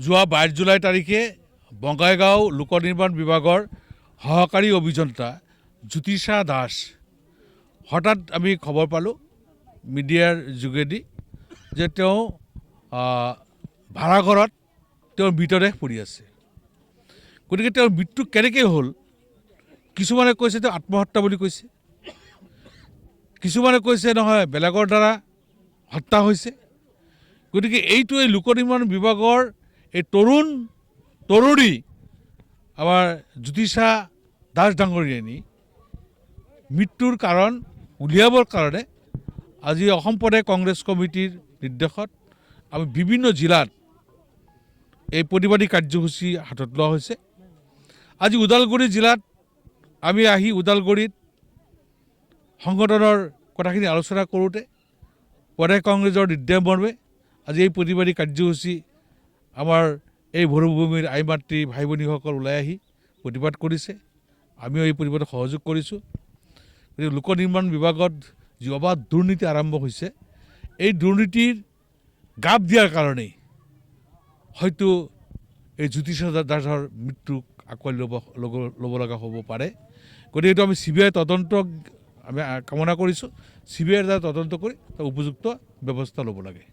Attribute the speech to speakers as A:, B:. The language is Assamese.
A: যোৱা 22 জুলাই তাৰিখে বঙাইগাঁও লোক নিৰ্মাণ বিভাগৰ সহকাৰী অভিযন্তা জ্যোতিষা দাস হঠাৎ আমি খবৰ পালোঁ মিডিয়াৰ যোগেদি যে তেওঁ ভাড়াঘৰত তেওঁৰ মৃতদেহ পৰি আছে। গতিকে তেওঁৰ মৃত্যু কেনেকৈ হ'ল? কিছুমানে কৈছে তেওঁ আত্মহত্যা বুলি কৈছে, কিছুমানে কৈছে নহয় বেলেগৰ দ্বাৰা হত্যা হৈছে। গতিকে এইটো এই লোক নিৰ্মাণ বিভাগৰ এই তৰুণী আমাৰ জ্যোতিষা দাস ডাঙৰীয়ানী মৃত্যুৰ কাৰণ উলিয়াবৰ কাৰণে আজি অসম প্ৰদেশ কংগ্ৰেছ কমিটিৰ নিৰ্দেশত আমি বিভিন্ন জিলাত এই প্ৰতিবাদী কাৰ্যসূচী হাতত লোৱা হৈছে। আজি ওদালগুৰি জিলাত আমি আহি ওদালগুৰিত সংগঠনৰ কথাখিনি আলোচনা কৰোঁতে প্ৰদেশ কংগ্ৰেছৰ নিৰ্দেশ মৰ্মে আজি এই প্ৰতিবাদী কাৰ্যসূচী আমাৰ এই মৰুভূমিৰ আই মাতৃ ভাই ভনীসকল ওলাই আহি প্ৰতিবাদ কৰিছে। আমিও এই প্ৰতিবাদত সহযোগ কৰিছোঁ। গতিকে লোক নিৰ্মাণ বিভাগত যি অবাধ দুৰ্নীতি আৰম্ভ হৈছে, এই দুৰ্নীতিৰ গাপ দিয়াৰ কাৰণেই হয়তো এই জ্যোতিষা দাসৰ মৃত্যুক আঁকোৱালি ল'ব লগা হ'ব পাৰে। গতিকে এইটো আমি CBI তদন্তক আমি কামনা কৰিছোঁ। CBI দ্বাৰা তদন্ত কৰি উপযুক্ত ব্যৱস্থা ল'ব লাগে।